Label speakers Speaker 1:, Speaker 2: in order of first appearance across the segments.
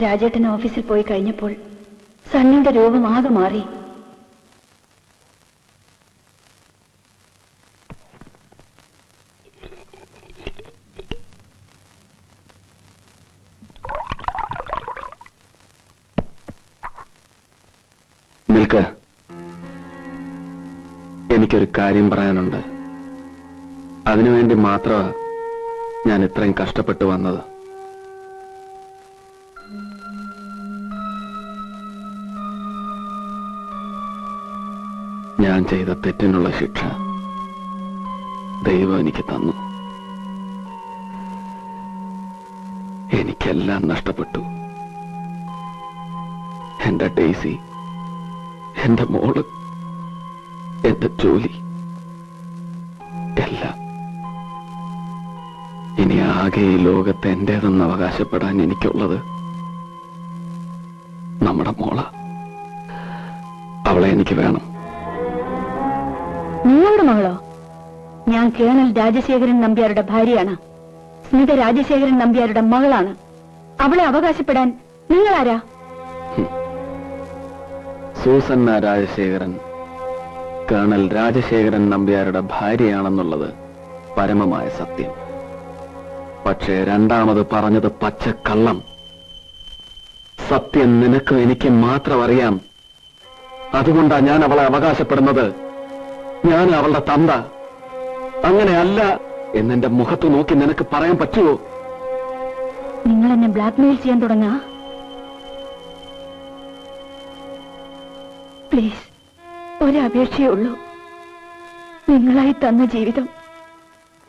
Speaker 1: രാജേട്ടൻ ഓഫീസിൽ പോയി കഴിഞ്ഞപ്പോൾ സണ്ണിയുടെ രൂപം ആകെ മാറി.
Speaker 2: നിൽക്ക്, എനിക്കൊരു കാര്യം പറയാനുണ്ട്. അതിനുവേണ്ടി മാത്രമാണ് ഞാൻ ഇത്രയും കഷ്ടപ്പെട്ടു വന്നത്. ഞാൻ ചെയ്ത തെറ്റിനുള്ള ശിക്ഷ ദൈവം എനിക്ക് തന്നു. എനിക്കെല്ലാം നഷ്ടപ്പെട്ടു. എന്റെ ഡെയ്സി, എന്റെ മോള്, എന്റെ ജോലി, എല്ലാം. ഇനി ആകെ ഈ ലോകത്ത് എന്റേതെന്ന് അവകാശപ്പെടാൻ എനിക്കുള്ളത് നമ്മുടെ മോള. അവളെ എനിക്ക് വേണം.
Speaker 1: നിങ്ങളുടെ മകളോ? ഞാൻ കേണൽ രാജശേഖരൻ നമ്പ്യാരുടെ ഭാര്യയാണ്. സ്മിത രാജശേഖരൻ നമ്പ്യാരുടെ മകളാണ്. അവളെ അവകാശപ്പെടാൻ നിങ്ങളാരാ?
Speaker 2: സൂസന്ന രാജശേഖരൻ കേണൽ രാജശേഖരൻ നമ്പ്യാരുടെ ഭാര്യയാണെന്നുള്ളത് പരമമായ സത്യം. പക്ഷേ രണ്ടാമത് പറഞ്ഞത് പച്ചക്കള്ളം. സത്യം നിനക്കും എനിക്ക് മാത്രം അറിയാം. അതുകൊണ്ടാ ഞാൻ അവളെ അവകാശപ്പെടുന്നത്. ഞാൻ അവളുടെ തന്ത. അങ്ങനെയല്ല എന്നെന്റെ മുഖത്ത് നോക്കി നിനക്ക് പറയാൻ പറ്റുമോ?
Speaker 1: നിങ്ങൾ എന്നെ ബ്ലാക്ക്മെയിൽ ചെയ്യാൻ തുടങ്ങാ? പ്ലീസ്, ഒരപേക്ഷയേ ഉള്ളൂ. നിങ്ങളായി തന്ന ജീവിതം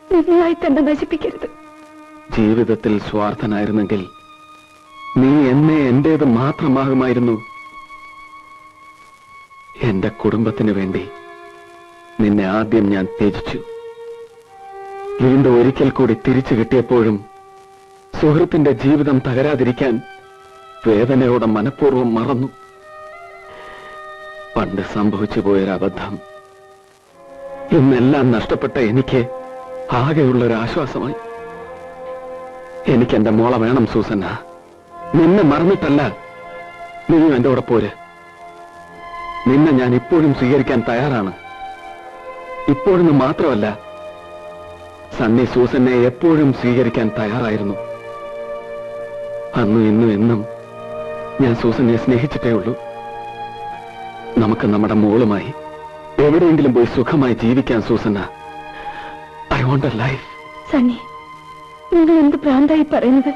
Speaker 1: നിങ്ങളായി തന്നെ നശിപ്പിക്കരുത്.
Speaker 2: ജീവിതത്തിൽ സ്വാർത്ഥനായിരുന്നെങ്കിൽ നീ എന്നെ എന്റേത് മാത്രമാകുമായിരുന്നു. എന്റെ കുടുംബത്തിന് വേണ്ടി നിന്നെ ആദ്യം ഞാൻ ത്യജിച്ചു. വീണ്ടും ഒരിക്കൽ കൂടി തിരിച്ചു കിട്ടിയപ്പോഴും സുഹൃത്തിന്റെ ജീവിതം തകരാതിരിക്കാൻ വേദനയോടെ മനഃപൂർവ്വം മറന്നു. പണ്ട് സംഭവിച്ചു പോയൊരബദ്ധം ഇന്നെല്ലാം നഷ്ടപ്പെട്ട എനിക്ക് ആകെയുള്ളൊരാശ്വാസമായി. എനിക്കെന്റെ മോളെ വേണം സൂസന്ന. നിന്നെ മറന്നിട്ടല്ല. നീയും എന്റെ കൂടെ പോര്. നിന്നെ ഞാൻ ഇപ്പോഴും സ്വീകരിക്കാൻ തയ്യാറാണ്. ഇപ്പോഴെന്ന് മാത്രമല്ല, സണ്ണി സൂസന്നെ എപ്പോഴും സ്വീകരിക്കാൻ തയ്യാറായിരുന്നു. അന്നും ഇന്നും എന്നും ഞാൻ സൂസന്നെ സ്നേഹിച്ചിട്ടേ ഉള്ളൂ. നമുക്ക് നമ്മുടെ മോളുമായി എവിടെയെങ്കിലും പോയി സുഖമായി ജീവിക്കാൻ Susanna. I want a life.
Speaker 1: Sunny, നിങ്ങൾ എന്ത് ഭ്രാന്തായി പറയുന്നത്?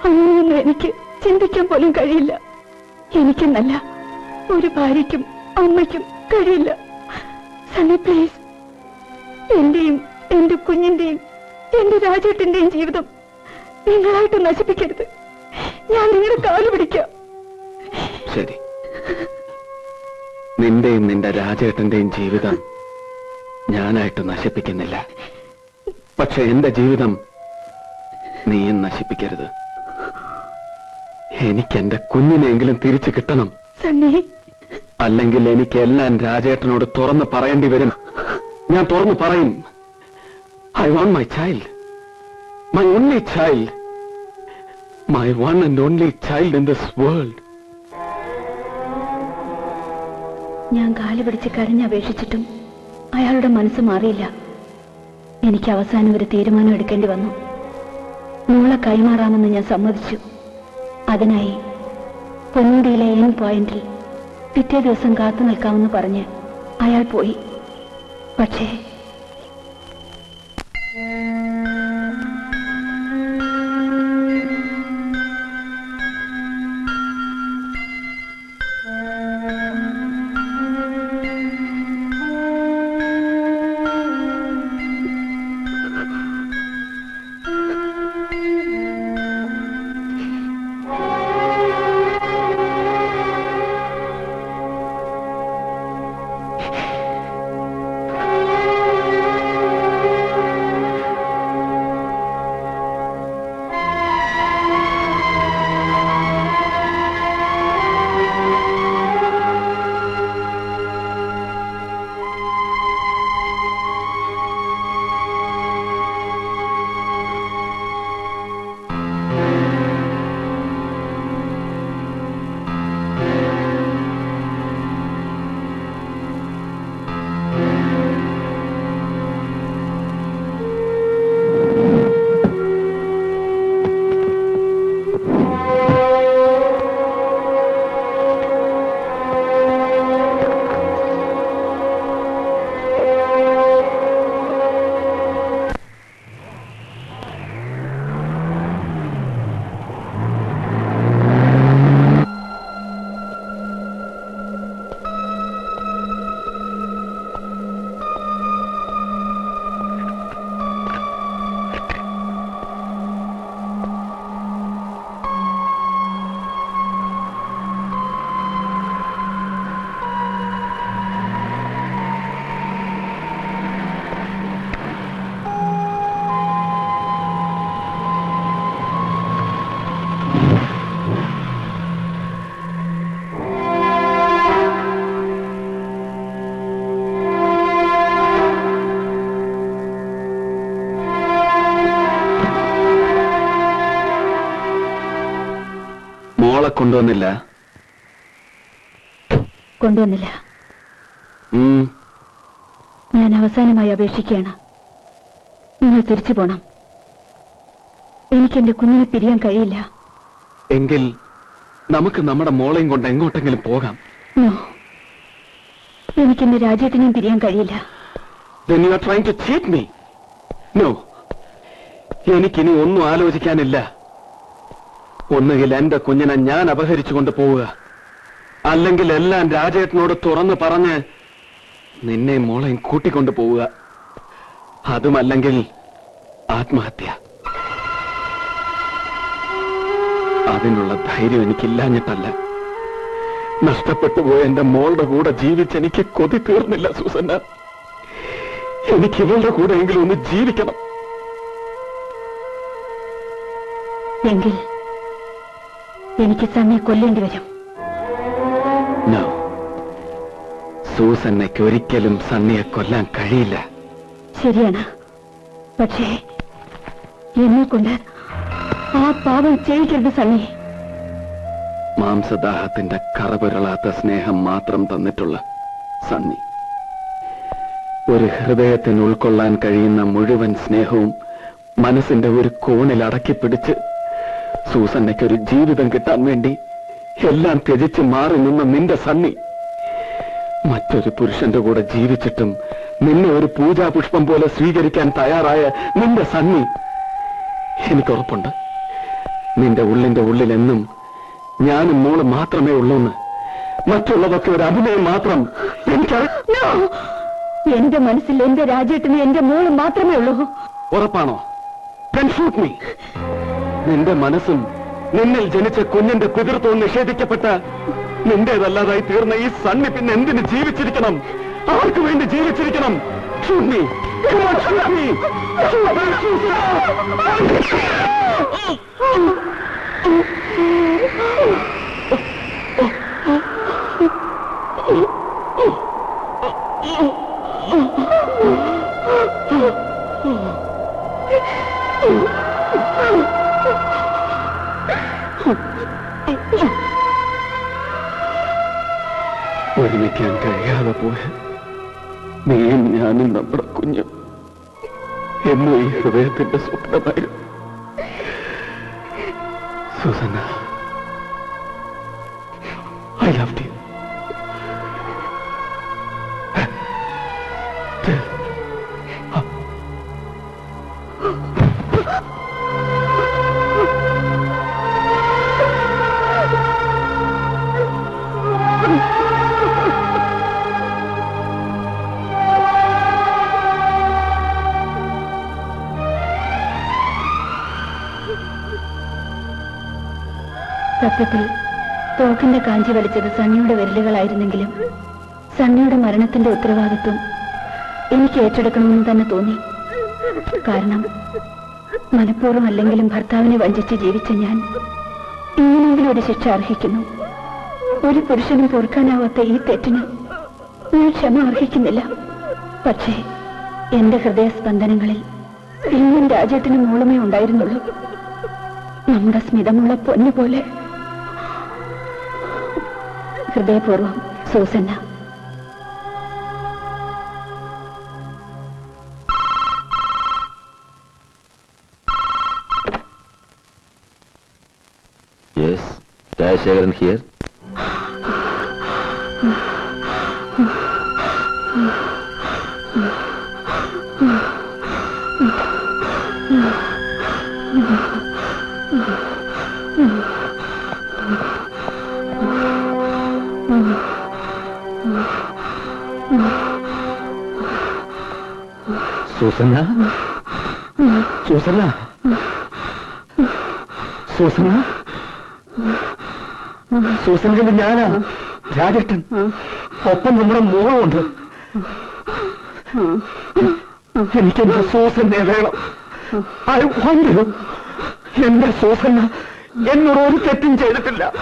Speaker 1: അങ്ങനെയൊന്നും എനിക്ക് ചിന്തിക്കാൻ പോലും കഴിയില്ല. എനിക്കെന്നല്ല, ഒരു ഭാര്യയ്ക്കും അമ്മയ്ക്കും കഴിയില്ല. സണ്ണി പ്ലീസ്, എന്റെയും എന്റെ കുഞ്ഞിന്റെയും എന്റെ രാജേട്ടന്റെയും ജീവിതം നിങ്ങളായിട്ട് നശിപ്പിക്കരുത്. ഞാൻ നിങ്ങളുടെ കാല് പിടിക്കാം.
Speaker 2: ശരി, നിന്റെയും നിന്റെ രാജേട്ടന്റെയും ജീവിതം ഞാനായിട്ട് നശിപ്പിക്കുന്നില്ല. പക്ഷെ എന്റെ ജീവിതം നീയും നശിപ്പിക്കരുത്. എനിക്കെന്റെ കുഞ്ഞിനെങ്കിലും തിരിച്ചു കിട്ടണം.
Speaker 1: സണ്ണി,
Speaker 2: അല്ലെങ്കിൽ എനിക്ക് എല്ലാം രാജേട്ടനോട് തുറന്ന് പറയേണ്ടി വരും. ഞാൻ തുറന്ന് പറയും. I want my child, my only child, my one and only child in this world.
Speaker 1: ഞാൻ കാല് പിടിച്ച് കരഞ്ഞപേക്ഷിച്ചിട്ടും അയാളുടെ മനസ്സ് മാറിയില്ല. എനിക്ക് അവസാനം ഒരു തീരുമാനം എടുക്കേണ്ടി വന്നു. മോളെ കൈമാറാമെന്ന് ഞാൻ സമ്മതിച്ചു. അതിനായി പൊന്നുണ്ടിയിലെ എൻ പോയിന്റിൽ പിറ്റേ ദിവസം കാത്തു നിൽക്കാമെന്ന് പറഞ്ഞ് അയാൾ പോയി. പക്ഷേ
Speaker 2: മോളെ കൊണ്ടുവന്നില്ല?
Speaker 1: കൊണ്ടുവന്നില്ല. ഞാൻ അവസാനമായി അപേക്ഷിക്കുകയാണ്. നിങ്ങൾ തിരിച്ചു പോണം. എനിക്ക് എന്റെ കുഞ്ഞിനെ പിരിയാൻ കഴിയില്ല.
Speaker 2: എങ്കിൽ നമുക്ക് നമ്മുടെ മോളെയും കൊണ്ട് എങ്ങോട്ടെങ്കിലും പോകാം.
Speaker 1: നോ, എനിക്കെന്റെ രാജ്യത്തിനെയും പിരിയാൻ കഴിയില്ല.
Speaker 2: Then you are trying to cheat me. No. എനിക്കിനി ഒന്നും ആലോചിക്കാനില്ല. ഒന്നുകിൽ എന്റെ കുഞ്ഞിനെ ഞാൻ അപഹരിച്ചുകൊണ്ട് പോവുക, അല്ലെങ്കിൽ എല്ലാം രാജേട്ടനോട് തുറന്നു പറഞ്ഞ് നിന്നെ മോളെയും കൂട്ടിക്കൊണ്ടു പോവുക. അതുമല്ലെങ്കിൽ ആത്മഹത്യ. അതിനുള്ള ധൈര്യം എനിക്കില്ലാഞ്ഞിട്ടല്ല. നഷ്ടപ്പെട്ടു പോയ എന്റെ മോളുടെ കൂടെ ജീവിച്ചെനിക്ക് കൊതി തീർന്നില്ല സൂസന്ന. എനിക്ക് ഇവളുടെ കൂടെ എങ്കിലും ഒന്ന് ജീവിക്കണം.
Speaker 1: എങ്കിൽ എനിക്ക് സണ്ണിയെ കൊല്ലേണ്ടി വരും.
Speaker 2: സൂസന്നയ്ക്ക് ഒരിക്കലും സണ്ണിയെ കൊല്ലാൻ കഴിയില്ല.
Speaker 1: ശരിയാണ്, പക്ഷേ എന്നെ കൊണ്ട് ആ പാപം ചെയ്യിക്കരുത് സണ്ണി.
Speaker 2: മാംസദാഹത്തിന്റെ കറപുരളാത്ത സ്നേഹം മാത്രം തന്നിട്ടുള്ള സണ്ണി, ഒരു ഹൃദയത്തിന് ഉൾക്കൊള്ളാൻ കഴിയുന്ന മുഴുവൻ സ്നേഹവും മനസ്സിന്റെ ഒരു കോണിൽ അടക്കിപ്പിടിച്ച് സൂസന്നയ്ക്കൊരു ജീവിതം കിട്ടാൻ വേണ്ടി എല്ലാം ത്യജിച്ച് മാറി നിന്ന നിന്റെ സണ്ണി, മറ്റൊരു പുരുഷന്റെ കൂടെ ജീവിച്ചിട്ടും നിന്നെ ഒരു പൂജാപുഷ്പം പോലെ സ്വീകരിക്കാൻ തയ്യാറായ നിന്റെ സണ്ണി, എനിക്കുറപ്പുണ്ട് നിന്റെ ഉള്ളിന്റെ ഉള്ളിലെന്നും ഞാനും മോള് മാത്രമേ ഉള്ളൂന്ന്. മറ്റുള്ളതൊക്കെ ഒരു അഭിനയം മാത്രം.
Speaker 1: എന്റെ മനസ്സിൽ എന്റെ രാജ്യത്തിന് എന്റെ മോള് മാത്രമേ ഉള്ളൂ.
Speaker 2: ഉറപ്പാണോ? Then shoot me. നിന്റെ മനസ്സും നിന്നിൽ ജനിച്ച കുഞ്ഞിന്റെ പിതൃത്വം നിഷേധിക്കപ്പെട്ട നിന്റേതല്ലാതായി തീർന്ന ഈ സണ്ണി പിന്നെ എന്തിന് ജീവിച്ചിരിക്കണം? ആർക്ക് വേണ്ടി ജീവിച്ചിരിക്കണം? Shoot me. Come on, shoot me. ഒരുമിക്കാൻ കഴിയാതെ പോയ നീയും ഞാനും നമ്മുടെ കുഞ്ഞും എന്നും ഈ ഹൃദയത്തിന്റെ സ്വപ്നമായിരുന്നു. Susanna, I loved you.
Speaker 1: സത്യത്തിൽ തോക്കിന്റെ കാഞ്ചി വലിച്ചത് സണ്ണിയുടെ വിരലുകളായിരുന്നെങ്കിലും സണ്ണിയുടെ മരണത്തിന്റെ ഉത്തരവാദിത്വം എനിക്ക് ഏറ്റെടുക്കണമെന്ന് തന്നെ തോന്നി. കാരണം മനഃപൂർവ്വം അല്ലെങ്കിലും ഭർത്താവിനെ വഞ്ചിച്ച് ജീവിച്ച ഞാൻ ഇങ്ങനെയെങ്കിലും ഒരു ശിക്ഷ അർഹിക്കുന്നു. ഒരു പുരുഷനും പൊറുക്കാനാവാത്ത ഈ തെറ്റിന് ഞാൻ ക്ഷമ അർഹിക്കുന്നില്ല. പക്ഷേ എന്റെ ഹൃദയസ്പന്ദനങ്ങളിൽ ഇന്നും രാജ്യത്തിന് മൂളമേ ഉണ്ടായിരുന്നുള്ളൂ. നമ്മുടെ സ്മിതമുള്ള പൊന്നുപോലെ. ഹൃദയപൂർവ്വം, Susanna.
Speaker 2: Yes, Jayasekaran here. Susanna, Susanna, Susanna, Susanna, ഞാനാ രാജേട്ടൻ. ഒപ്പം നമ്മുടെ മോളുണ്ട്. എനിക്കെന്റെ സൂസന്നെ വേണം. I want you. എന്റെ സൂസന്ന എന്നോട് ഒരു തെറ്റും ചെയ്തിട്ടില്ല.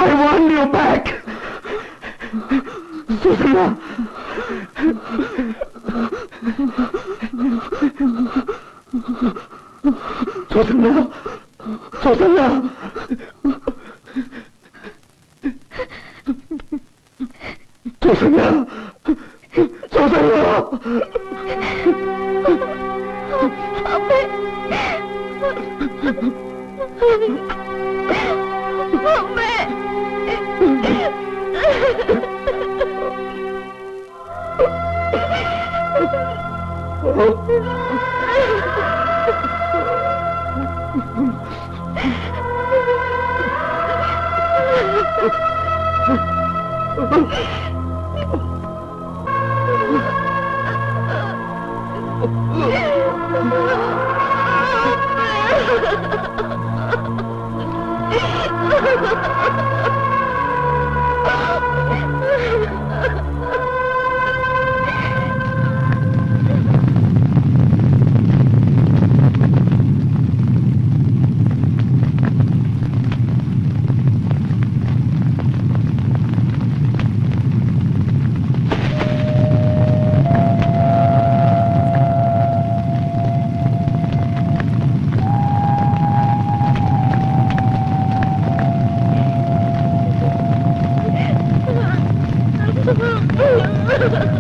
Speaker 2: I want you back. Susanna, Susanna, Susanna. Susanna Susanna
Speaker 3: Ha ha ha!